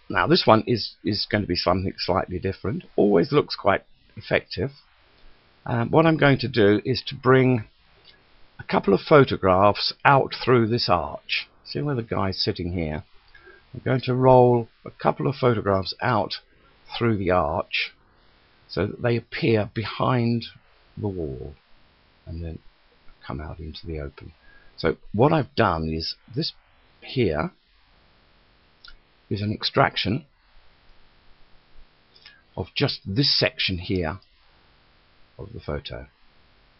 Now this one is going to be something slightly different. Always looks quite effective. What I'm going to do is to bring a couple of photographs out through this arch. See where the guy's sitting here? I'm going to roll a couple of photographs out through the arch so that they appear behind the wall and then come out into the open. So what I've done is this here is an extraction of just this section here of the photo.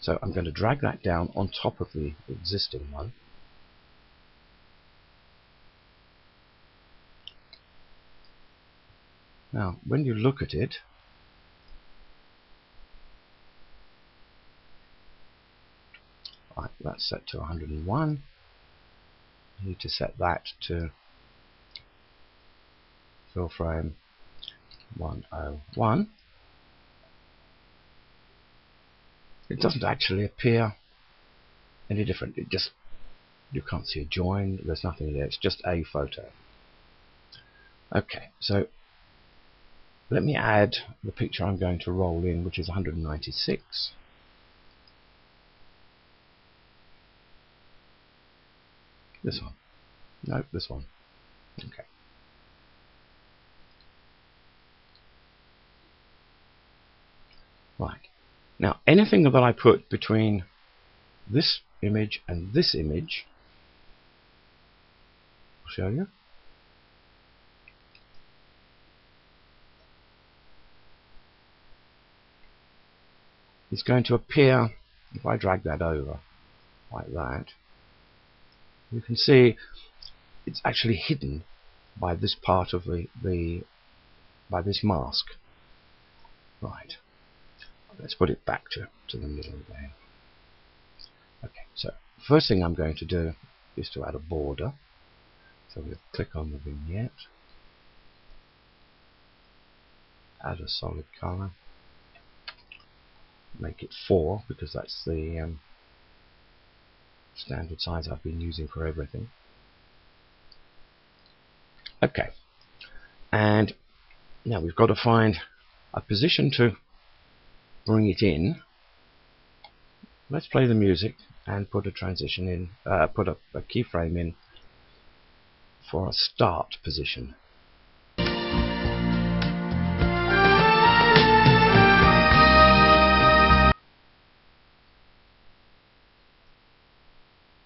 So I'm going to drag that down on top of the existing one. Now when you look at it, right, that's set to 101. I need to set that to fill frame 101. It doesn't actually appear any different. It just, you can't see a join, there's nothing there, it's just a photo. Okay, so let me add the picture I'm going to roll in, which is 196. This one. No, this one. Okay. Right. Now, anything that I put between this image and this image, I'll show you. It's going to appear, if I drag that over like that, you can see it's actually hidden by this part of by this mask. Right. Let's put it back to the middle again. Okay, so first thing I'm going to do is to add a border. So we'll click on the vignette, add a solid color, make it 4 because that's the standard size I've been using for everything. Okay, and now we've got to find a position to bring it in. Let's play the music and put a transition in, put a keyframe in for a start position.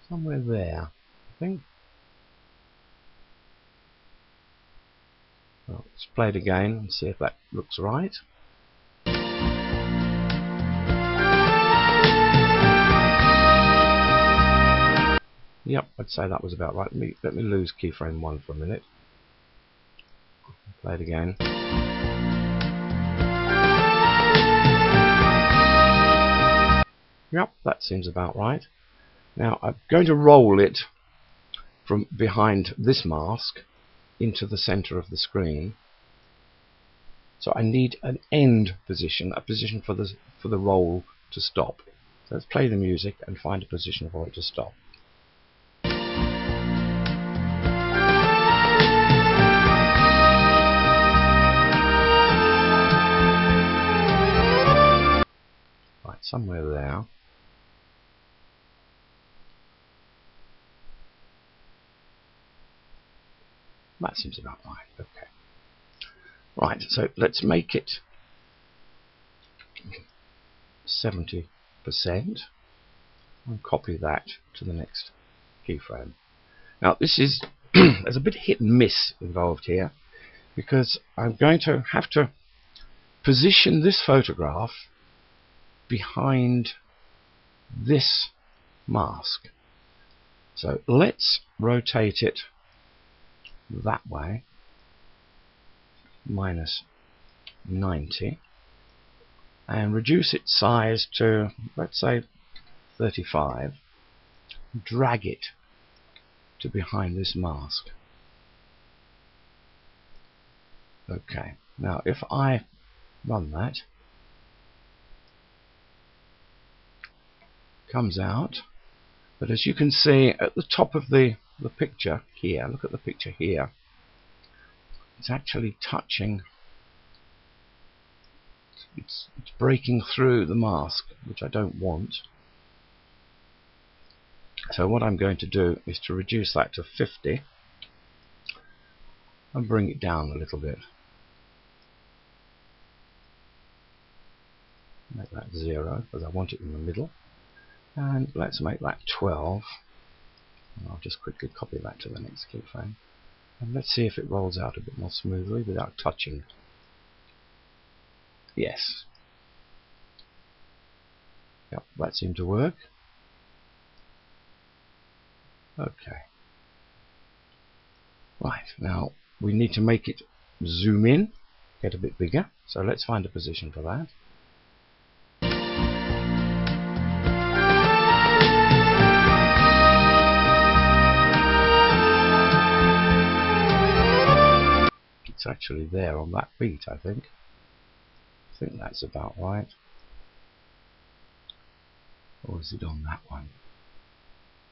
Somewhere there, I think. Well, let's play it again and see if that looks right. Yep, I'd say that was about right. Let me lose keyframe 1 for a minute. Play it again. Yep, that seems about right. Now I'm going to roll it from behind this mask into the center of the screen. So I need an end position, a position for the roll to stop. So let's play the music and find a position for it to stop. Right, somewhere there. That seems about right. Okay. Right, so let's make it 70% and copy that to the next keyframe. Now this is there's a bit of hit and miss involved here because I'm going to have to position this photograph behind this mask. So let's rotate it that way, minus 90, and reduce its size to, let's say, 35. Drag it to behind this mask. Okay, now if I run that, comes out, but as you can see at the top of the picture here, look at the picture here, it's actually touching. It's breaking through the mask, which I don't want. So what I'm going to do is to reduce that to 50 and bring it down a little bit. Make that 0 because I want it in the middle. And let's make that 12. And I'll just quickly copy that to the next keyframe. And let's see if it rolls out a bit more smoothly without touching. Yes. Yep, that seemed to work. Okay. Right, now we need to make it zoom in, get a bit bigger. So let's find a position for that. It's actually there on that beat, I think. I think that's about right. Or is it on that one?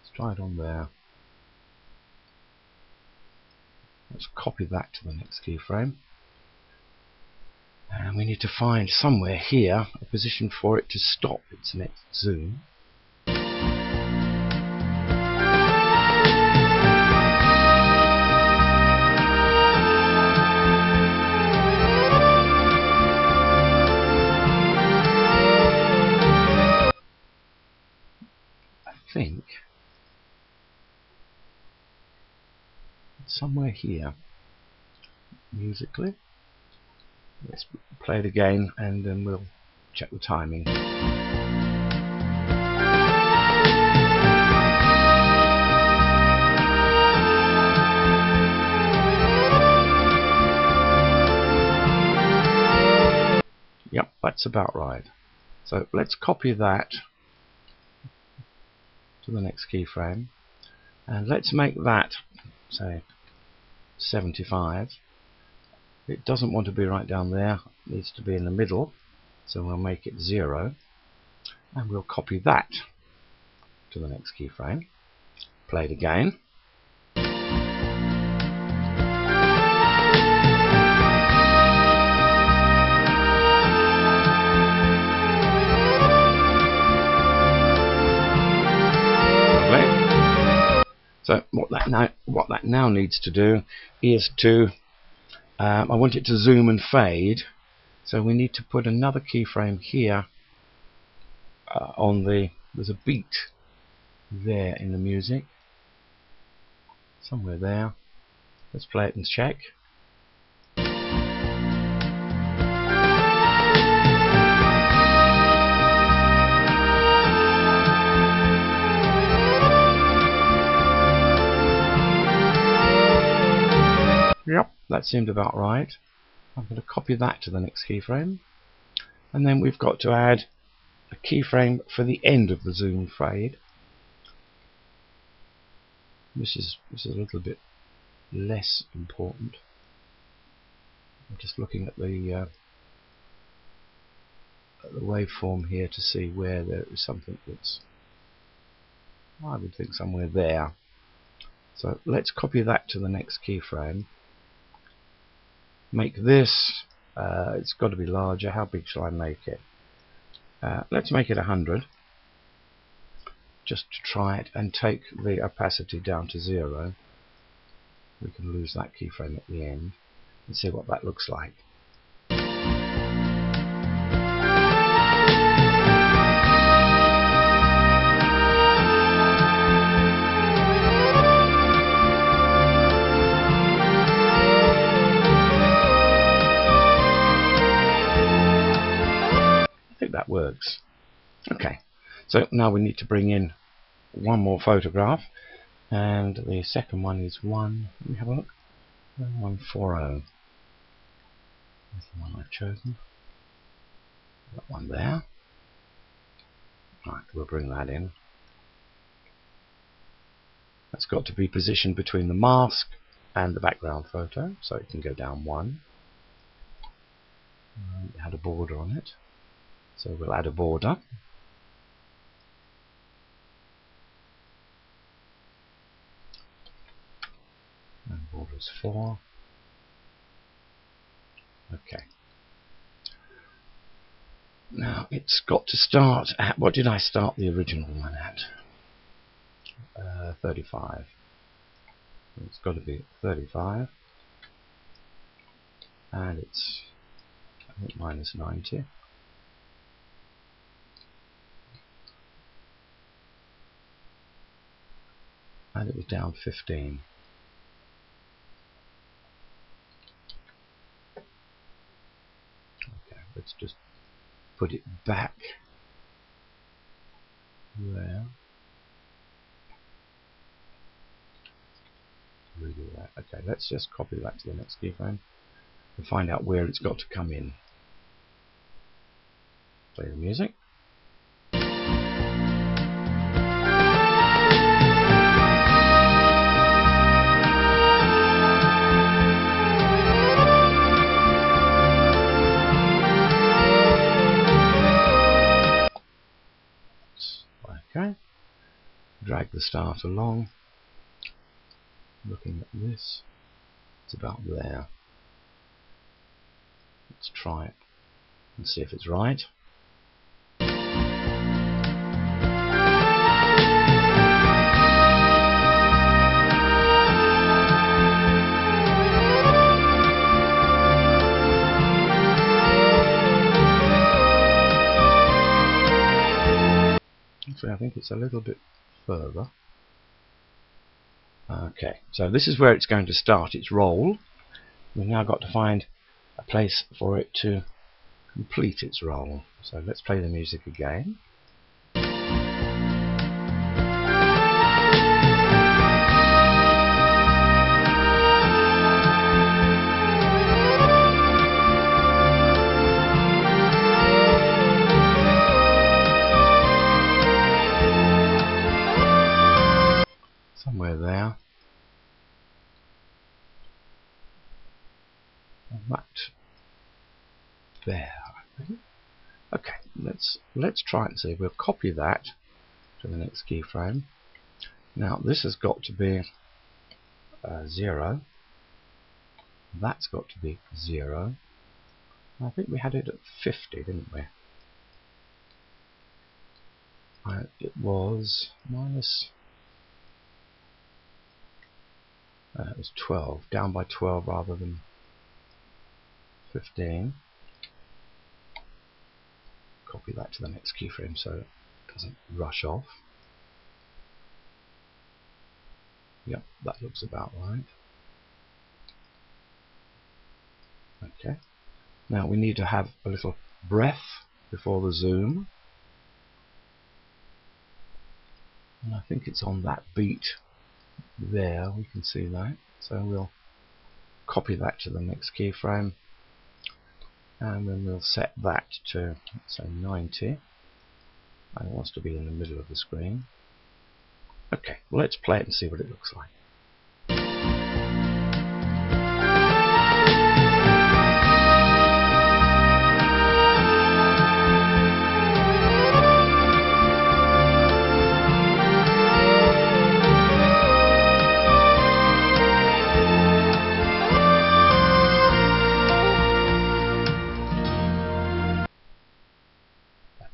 Let's try it on there. Let's copy that to the next keyframe. And we need to find somewhere here a position for it to stop its next zoom. I think somewhere here musically. Let's play it again and then we'll check the timing. Yep, that's about right. So let's copy that to the next keyframe and let's make that, say, 75. It doesn't want to be right down there, it needs to be in the middle, so we'll make it 0 and we'll copy that to the next keyframe. Play it again. So what that now needs to do is to, I want it to zoom and fade, so we need to put another keyframe here there's a beat there in the music, somewhere there. Let's play it and check. Yep, that seemed about right. I'm going to copy that to the next keyframe, and then we've got to add a keyframe for the end of the zoom fade. This is a little bit less important. I'm just looking at the waveform here to see where there is something that's, I would think, somewhere there. So let's copy that to the next keyframe. Make this, it's got to be larger. How big shall I make it? Let's make it 100, just to try it, and take the opacity down to 0. We can lose that keyframe at the end and see what that looks like. That works. Okay, so now we need to bring in one more photograph, and the second one is let me have a look, 140. That's the one I've chosen. That one there. Right, we'll bring that in. That's got to be positioned between the mask and the background photo, so it can go down 1. It had a border on it. So we'll add a border. And border is 4. Okay. Now it's got to start at, what did I start the original one at? 35. It's got to be 35, and it's, I think, minus 90. And it was down 15. Okay, let's just put it back there. Redo that. Okay, let's just copy that to the next keyframe and find out where it's got to come in. Play the music. Okay. Drag the start along. Looking at this, it's about there. Let's try it and see if it's right. Actually, I think it's a little bit further. Okay, so this is where it's going to start its roll. We've now got to find a place for it to complete its roll. So let's play the music again. Somewhere there. Right there, I think. Okay, let's try and see. We'll copy that to the next keyframe. Now this has got to be 0. That's got to be 0. I think we had it at 50, didn't we? It was minus. It was 12, down by 12 rather than 15. Copy that to the next keyframe so it doesn't rush off. Yep, that looks about right. Okay. Now we need to have a little breath before the zoom. And I think it's on that beat there, we can see that. So we'll copy that to the next keyframe. And then we'll set that to, let's say, 90. And it wants to be in the middle of the screen. Okay, well, let's play it and see what it looks like.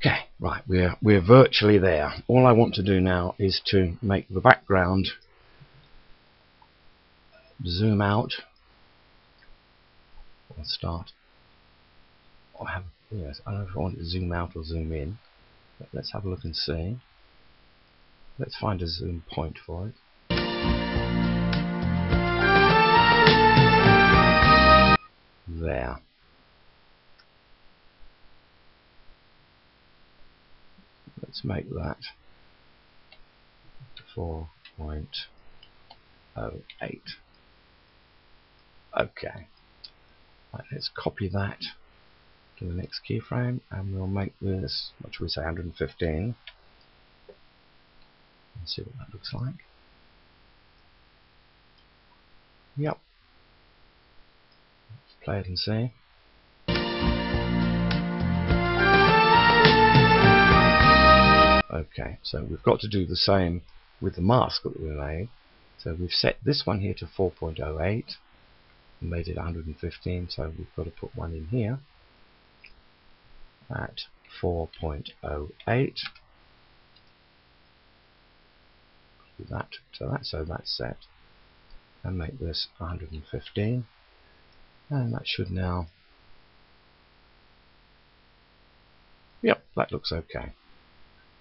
Okay, right, we're virtually there. All I want to do now is to make the background zoom out. Or start. Or have, yes, I don't know if I want it to zoom out or zoom in. But let's have a look and see. Let's find a zoom point for it. There. Let's make that 4.08. Okay. Right, let's copy that to the next keyframe and we'll make this, what should we say, 115. Let's see what that looks like. Yep. Let's play it and see. Okay, so we've got to do the same with the mask that we made. So we've set this one here to 4.08. made it 115, so we've got to put one in here at 4.08. Do that to that, so that's set, and make this 115, and that should now, yep, that looks okay.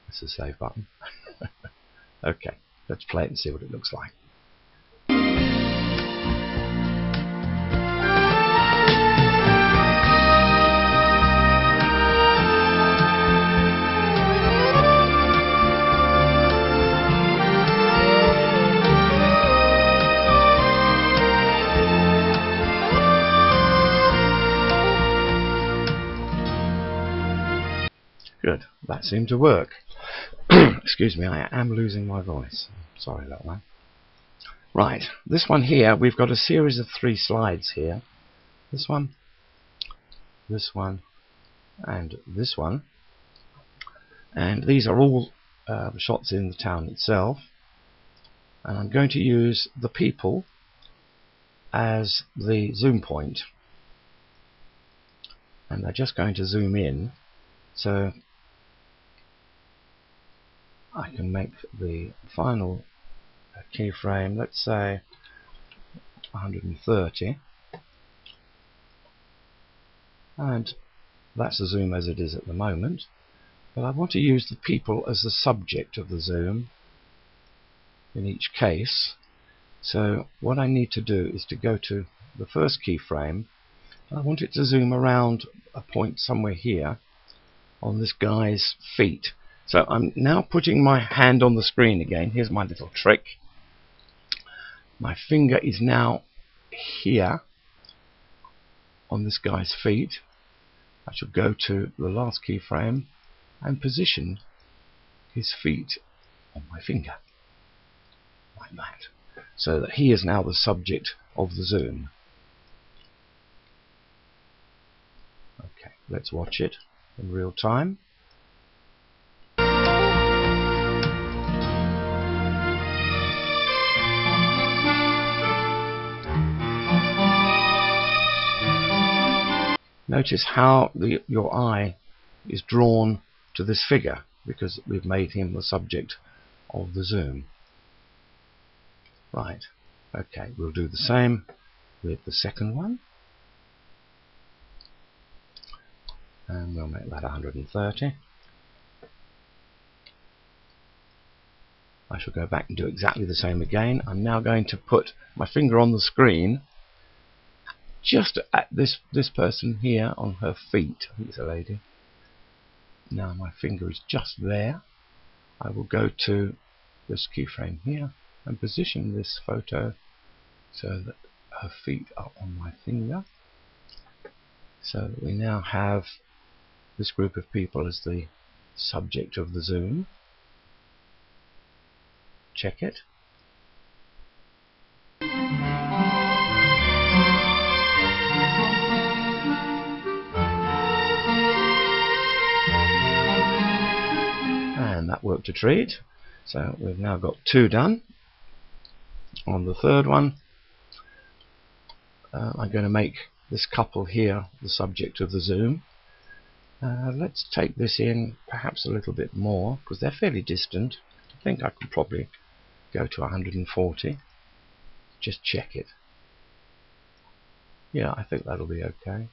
That's the save button. Okay, let's play it and see what it looks like. Good, that seemed to work. Excuse me, I am losing my voice. Sorry about that. Right, this one here, we've got a series of 3 slides here. This one, and this one. And these are all shots in the town itself. And I'm going to use the people as the zoom point. And they're just going to zoom in. So I can make the final keyframe, let's say 130, and that's a zoom as it is at the moment, but I want to use the people as the subject of the zoom in each case. So what I need to do is to go to the first keyframe, and I want it to zoom around a point somewhere here on this guy's feet. So I'm now putting my hand on the screen again. Here's my little trick. My finger is now here on this guy's feet. I shall go to the last keyframe and position his feet on my finger, like that, so that he is now the subject of the zoom. Okay, let's watch it in real time. Notice how your eye is drawn to this figure because we've made him the subject of the zoom. Right, okay, we'll do the same with the second one. And we'll make that 130. I shall go back and do exactly the same again. I'm now going to put my finger on the screen just at this person here on her feet. I think it's a lady. Now my finger is just there. I will go to this keyframe here and position this photo so that her feet are on my finger, so that we now have this group of people as the subject of the zoom. Check it. And that worked a treat. So we've now got 2 done. On the third one, I'm going to make this couple here the subject of the zoom. Let's take this in perhaps a little bit more because they're fairly distant. I think I could probably go to 140. Just check it. Yeah, I think that'll be okay.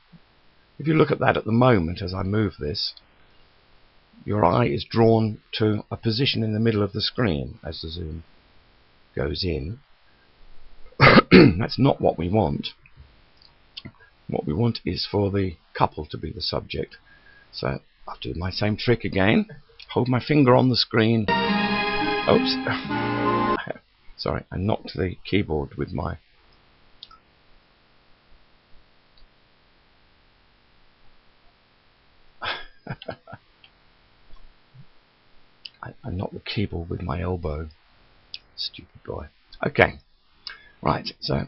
If you look at that at the moment as I move this, your eye is drawn to a position in the middle of the screen as the zoom goes in. That's not what we want. What we want is for the couple to be the subject. So I'll do my same trick again. Hold my finger on the screen. Oops. Sorry, I knocked the keyboard with my... I knocked the keyboard with my elbow. Stupid boy. Okay. Right, so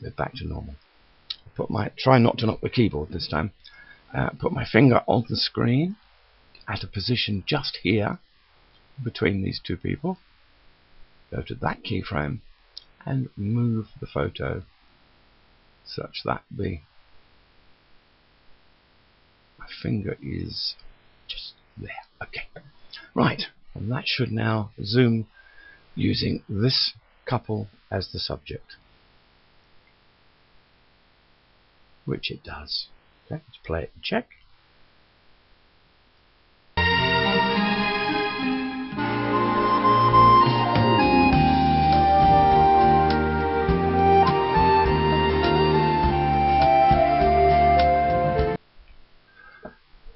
we're back to normal. Try not to knock the keyboard this time. Put my finger on the screen at a position just here between these 2 people. Go to that keyframe and move the photo such that my finger is just there. Okay, right, and that should now zoom using this couple as the subject, which it does. Okay, let's play it and check.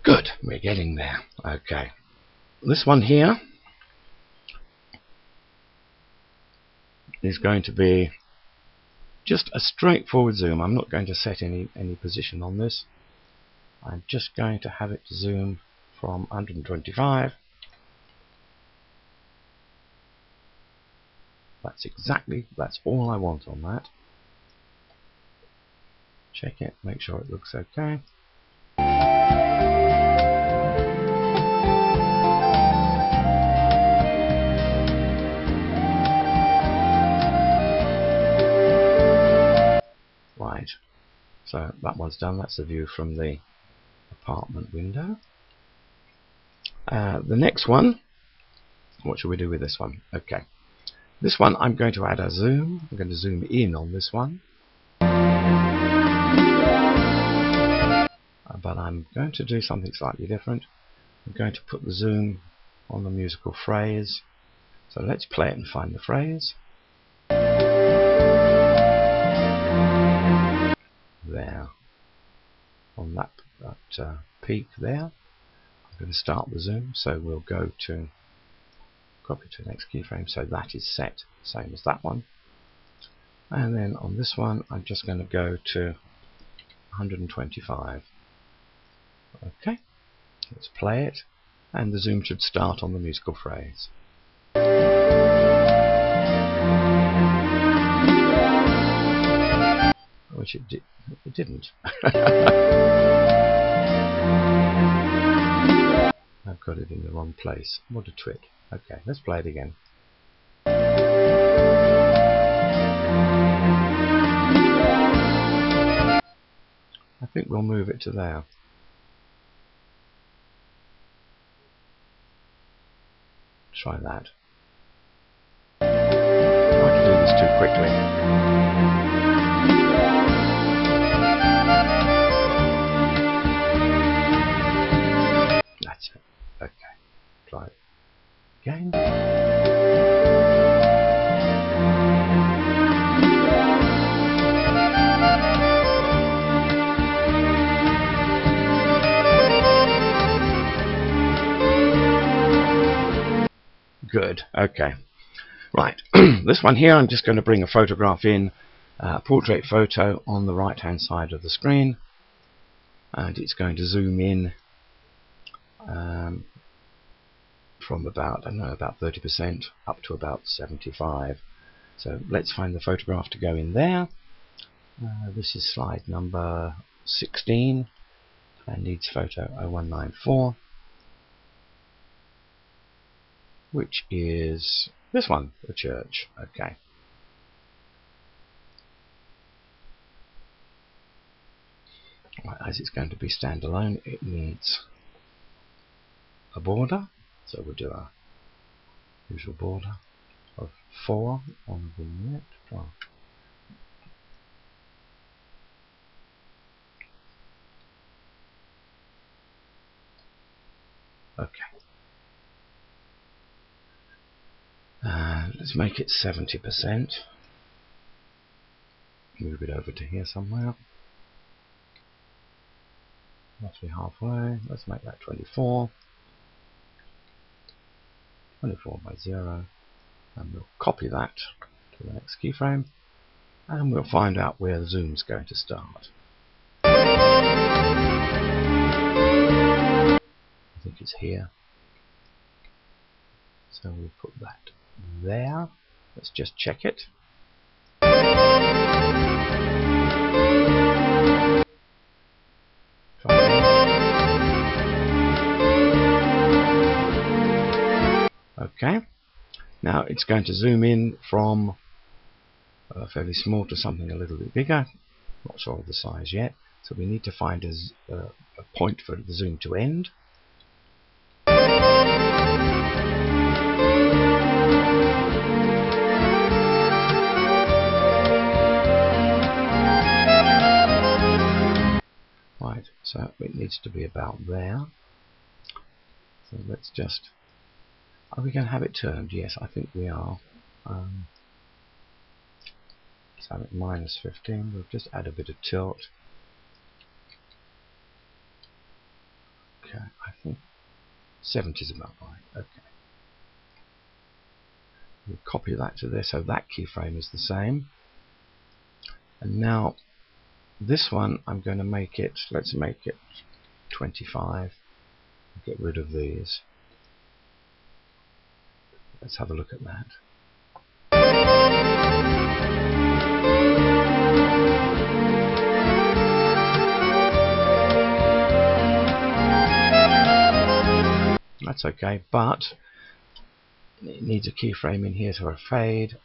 Good, we're getting there. Okay, this one here is going to be just a straightforward zoom. I'm not going to set any position on this. I'm just going to have it zoom from 125. That's all I want on that. Check it, make sure it looks okay. Right, so that one's done. That's the view from the apartment window. The next one, what should we do with this one? Okay, this one I'm going to add a zoom. I'm going to zoom in on this one, but I'm going to do something slightly different. I'm going to put the zoom on the musical phrase. So let's play it and find the phrase. There, on that peak there, I'm going to start the zoom. So we'll go to copy to the next keyframe. So that is set, same as that one. And then on this one, I'm just going to go to 125. Okay, let's play it, and the zoom should start on the musical phrase. Which it didn't. I've got it in the wrong place. What a trick. Okay, let's play it again. I think we'll move it to there. Try that. Try to do this too quickly. That's it. Okay. Try it again. Good. Okay. Right. This one here, I'm just going to bring a photograph in, portrait photo on the right hand side of the screen, and it's going to zoom in from about, I don't know, about 30% up to about 75. So let's find the photograph to go in there. This is slide number 16 and needs photo 0194, which is this one, the church. Okay. Right, as it's going to be standalone, it needs a border, so we'll do a usual border of 4 on the vignette. Oh. Okay. Let's make it 70%. Move it over to here somewhere. Roughly halfway. Let's make that 24. 24 by 0. And we'll copy that to the next keyframe. And we'll find out where the zoom's going to start. I think it's here. So we'll put that there. Let's just check it. Okay. Now it's going to zoom in from fairly small to something a little bit bigger. Not sure of the size yet, so we need to find a point for the zoom to end. Right, so it needs to be about there. So let's just... Are we going to have it turned? Yes, I think we are. Let's have it -15. We'll just add a bit of tilt. Okay, I think 70 is about right. Okay. We'll copy that to there, so that keyframe is the same. And now this one, I'm going to make it, let's make it 25. Get rid of these. Let's have a look at that. That's okay, but it needs a keyframe in here to a fade,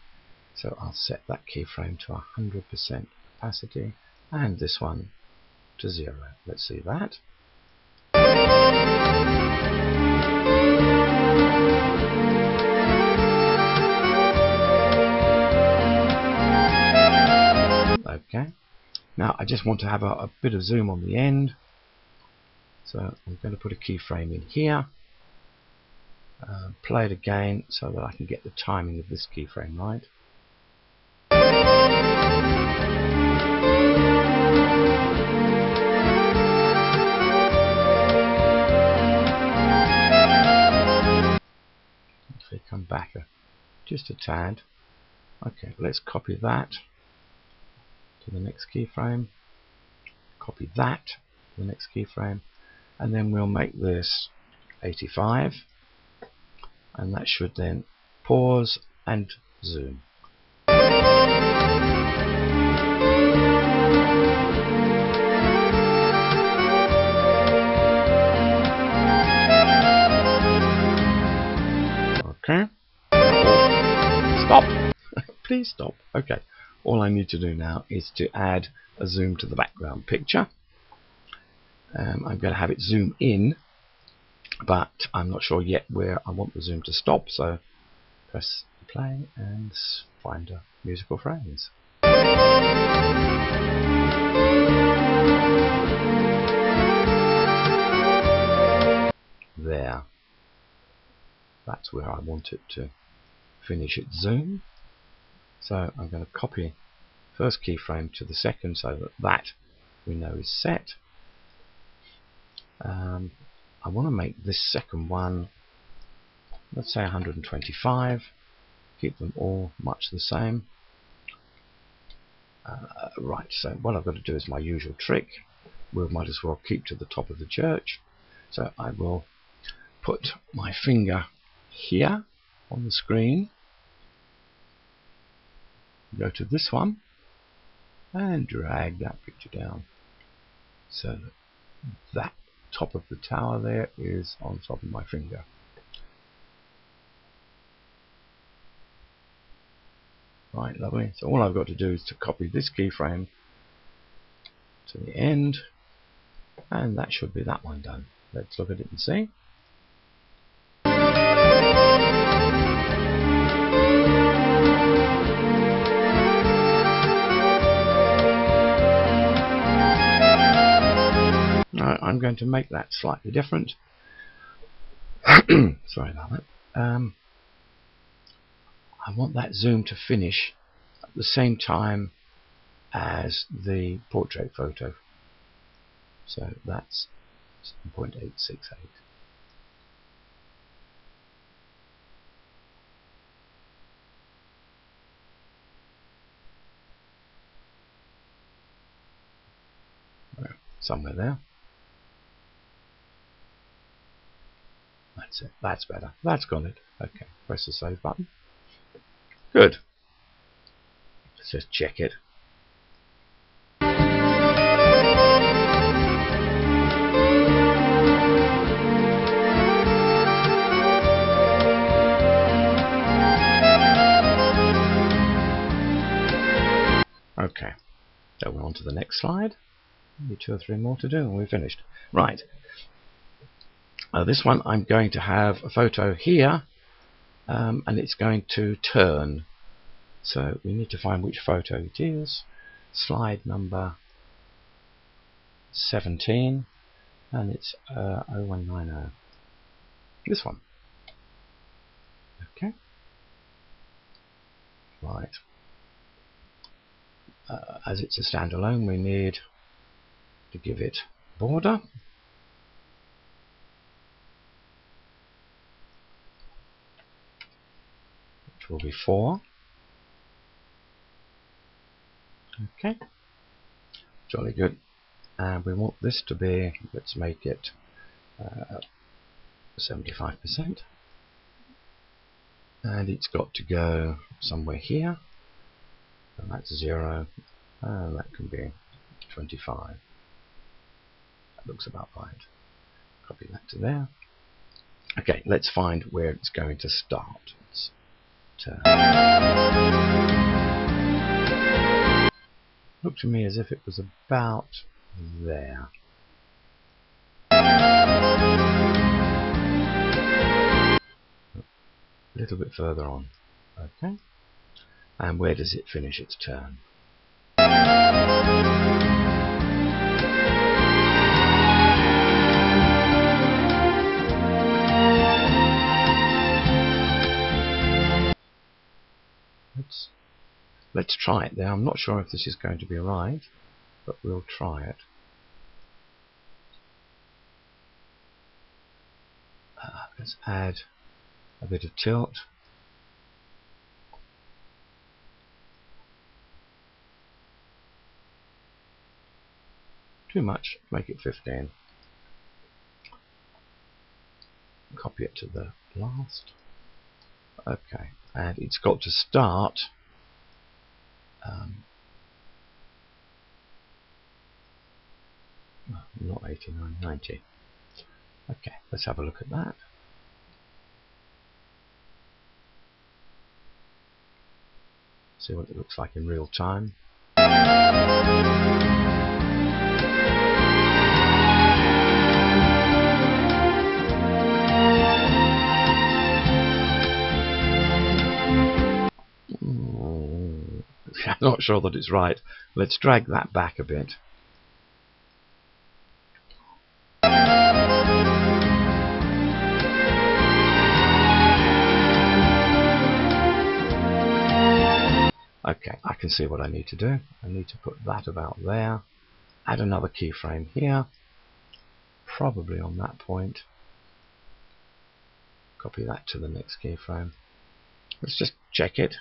so I'll set that keyframe to 100% opacity and this one to 0. Let's see that. Okay, now I just want to have a bit of zoom on the end, so I'm going to put a keyframe in here. Play it again so that I can get the timing of this keyframe right. If we come back just a tad. Okay, let's copy that to the next keyframe. Copy that to the next keyframe, and then we'll make this 85. And that should then pause and zoom. Okay. Stop! Please stop. Okay. All I need to do now is to add a zoom to the background picture. I'm going to have it zoom in, but I'm not sure yet where I want the zoom to stop, so press play and find a musical phrase. There. That's where I want it to finish its zoom. So I'm going to copy first keyframe to the second so that we know is set. I want to make this second one, let's say 125. Keep them all much the same. Right, so what I've got to do is my usual trick. We might as well keep to the top of the church. So I will put my finger here on the screen, go to this one, and drag that picture down so that top of the tower there is on top of my finger. Right, lovely. So all I've got to do is to copy this keyframe to the end, and that should be that one done. Let's look at it and see. I'm going to make that slightly different. Sorry about that. I want that zoom to finish at the same time as the portrait photo. So that's 7.868. Somewhere there. That's it. That's better. That's got it. Okay. Press the save button. Good. Let's just check it. Okay. So we're on to the next. next slide. Maybe 2 or 3 more to do and we're finished. Right. This one I'm going to have a photo here, and it's going to turn. So we need to find which photo it is. Slide number 17, and it's 0190. This one. Okay. Right. As it's a standalone, we need to give it border. Which will be 4. Okay. Jolly good. And we want this to be, let's make it 75%. And it's got to go somewhere here. And that's 0. And that can be 25. That looks about right. Copy that to there. Okay, let's find where it's going to start. Let's turn. Looked to me as if it was about there. A little bit further on. Okay. And where does it finish its turn? Let's try it there. I'm not sure if this is going to be right, but we'll try it. Let's add a bit of tilt. Too much, make it 15. Copy it to the last. Okay, and it's got to start not 89, 90. Okay, let's have a look at that. See what it looks like in real time. I'm not sure that it's right. Let's drag that back a bit. Okay, I can see what I need to do. I need to put that about there. Add another keyframe here. Probably on that point. Copy that to the next keyframe. Let's just check it.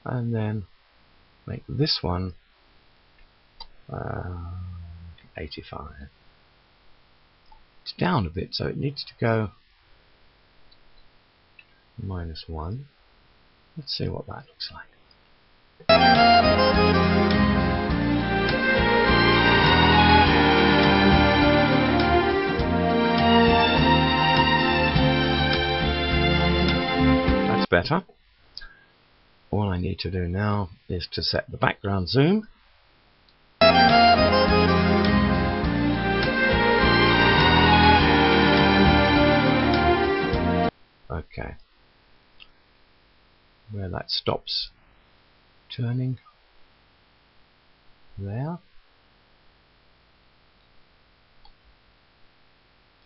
And then make this one 85. It's down a bit, so it needs to go -1. Let's see what that looks like. That's better. All I need to do now is to set the background zoom. Okay. Where that stops turning there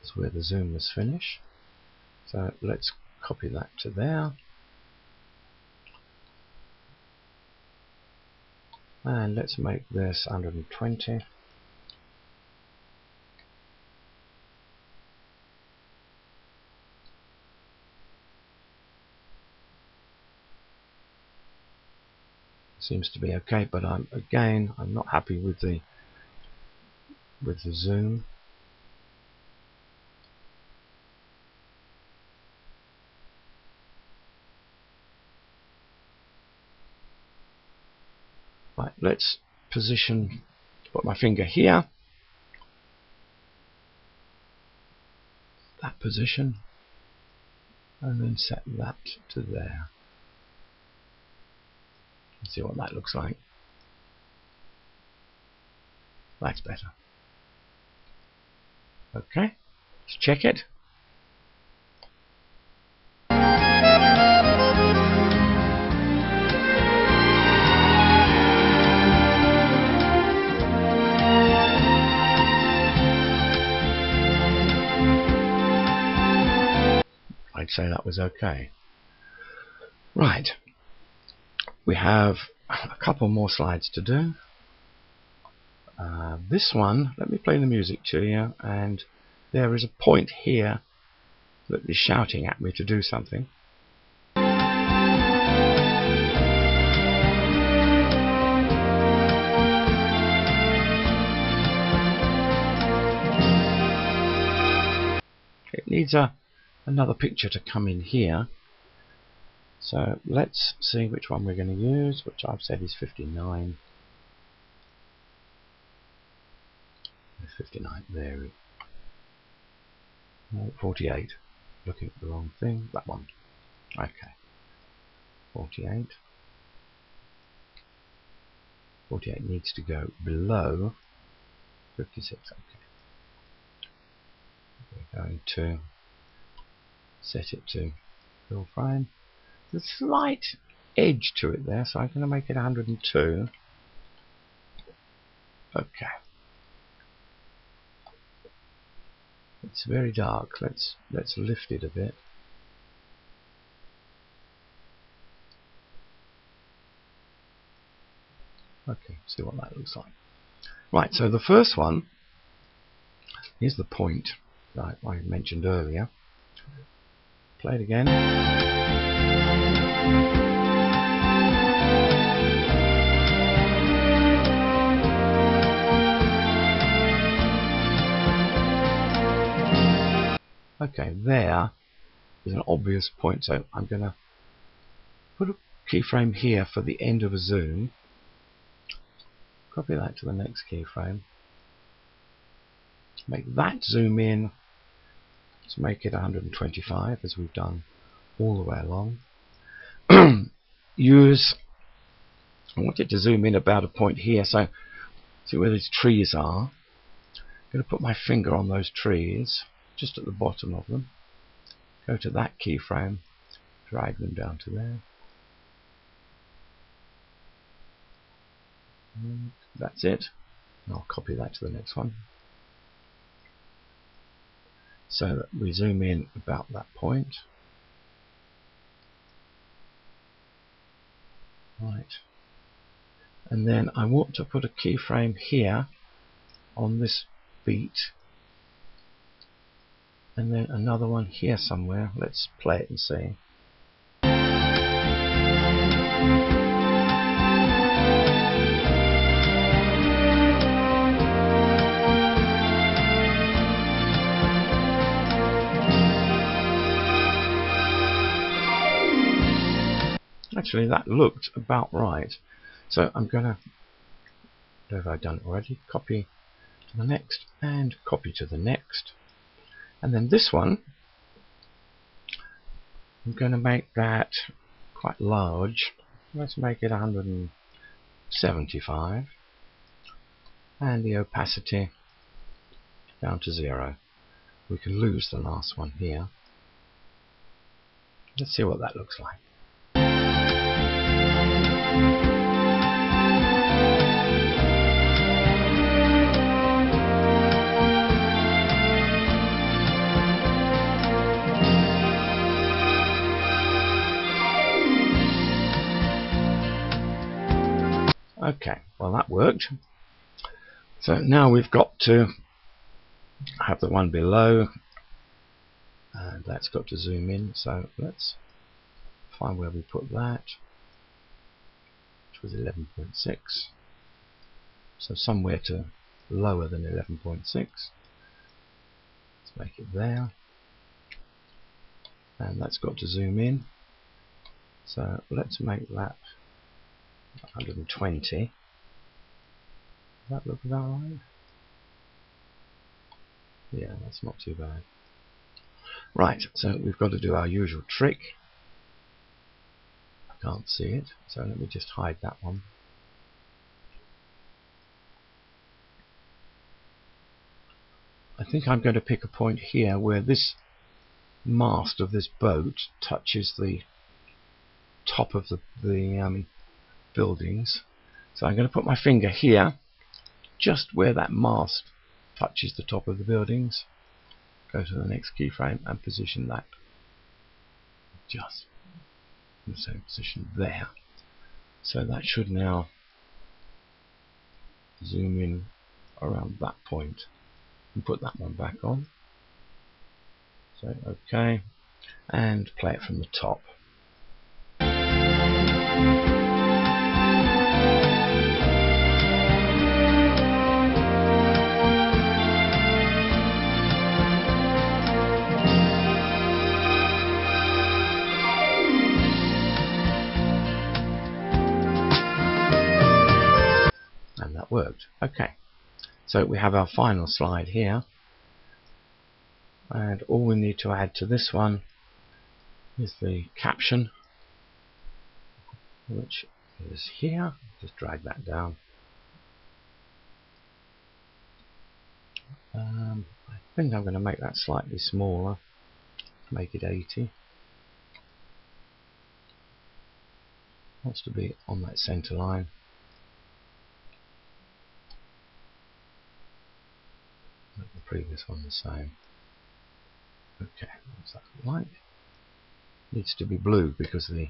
is where the zoom must finish. So let's copy that to there. And let's make this 120. Seems to be okay, but I'm not happy with the zoom. Right, let's put my finger here. that position, and then set that to there. Let's see what that looks like. That's better. Okay, let's check it. I'd say that was okay. Right, we have a couple more slides to do. This one, let me play the music to you, and there is a point here that is shouting at me to do something. It needs another picture to come in here. So let's see which one we're going to use, which I've said is 59. 59, there. No, 48. Looking at the wrong thing. That one. Okay. 48. 48 needs to go below 56. Okay. We're going to set it to fill frame. There's a slight edge to it there, so I'm going to make it 102. Okay. It's very dark. Let's lift it a bit. Okay, see what that looks like. Right, so the first one is the point that I mentioned earlier. Play it again. Okay, there is an obvious point, so I'm going to put a keyframe here for the end of a zoom. Copy that to the next keyframe. Make that zoom in. Let's make it 125, as we've done all the way along. I want it to zoom in about a point here, so see where these trees are. I'm going to put my finger on those trees, just at the bottom of them. Go to that keyframe, drag them down to there. And that's it. And I'll copy that to the next one. So that we zoom in about that point. Right. And then I want to put a keyframe here on this beat. And then another one here somewhere. Let's play it and see. Actually, that looked about right. So I'm going to, what have I done already? Copy to the next and copy to the next. And then this one, I'm going to make that quite large. Let's make it 175. And the opacity down to 0. We can lose the last one here. Let's see what that looks like. Okay, well that worked. So now we've got to have the one below, and that's got to zoom in. So let's find where we put that, which was 11.6. So somewhere to lower than 11.6. Let's make it there, and that's got to zoom in. So let's make that 120. Does that look about right? Yeah, that's not too bad. Right, so we've got to do our usual trick. I can't see it, so let me just hide that one. I think I'm going to pick a point here where this mast of this boat touches the top of the buildings. So I'm going to put my finger here, just where that mast touches the top of the buildings. Go to the next keyframe and position that just in the same position there. So that should now zoom in around that point and put that one back on. So OK, and play it from the top. And that worked. OK, so we have our final slide here, and all we need to add to this one is the caption, which is here. Just drag that down. I think I'm going to make that slightly smaller, make it 80. Wants to be on that center line. Make the previous one the same. Okay, what's that like? Needs to be blue because the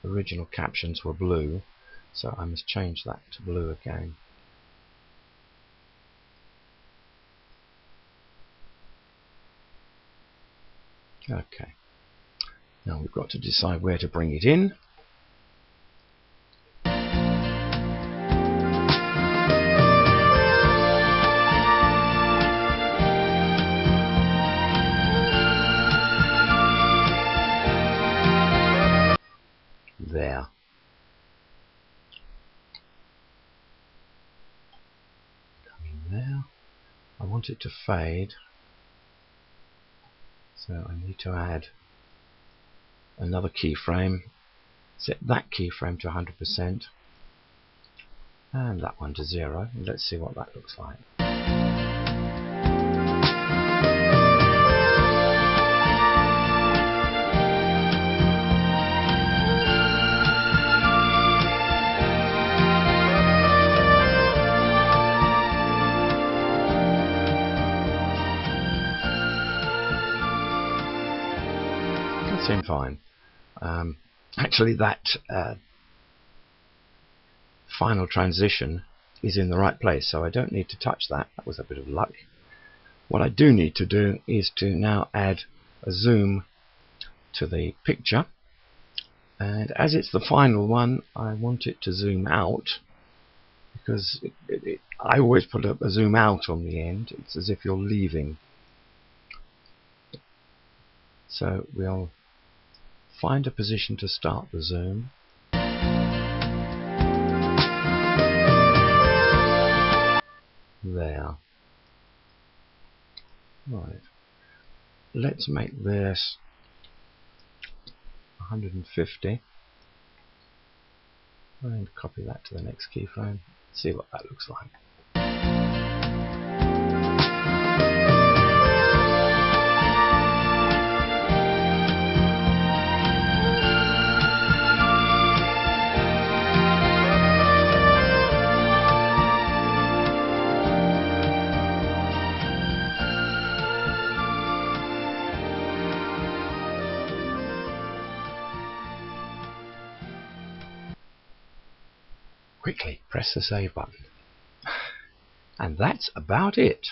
original captions were blue, so I must change that to blue again. Okay, now we've got to decide where to bring it in. There. Coming there. I want it to fade, so I need to add another keyframe. Set that keyframe to 100% and that one to 0. And let's see what that looks like. Seem fine. Actually, that final transition is in the right place, so I don't need to touch that. That was a bit of luck. What I do need to do is to now add a zoom to the picture, and as it's the final one, I want it to zoom out, because I always put a zoom out on the end. It's as if you're leaving. So we'll find a position to start the zoom. There. Right. Let's make this 150 and copy that to the next keyframe. See what that looks like. Quickly press the save button. And that's about it.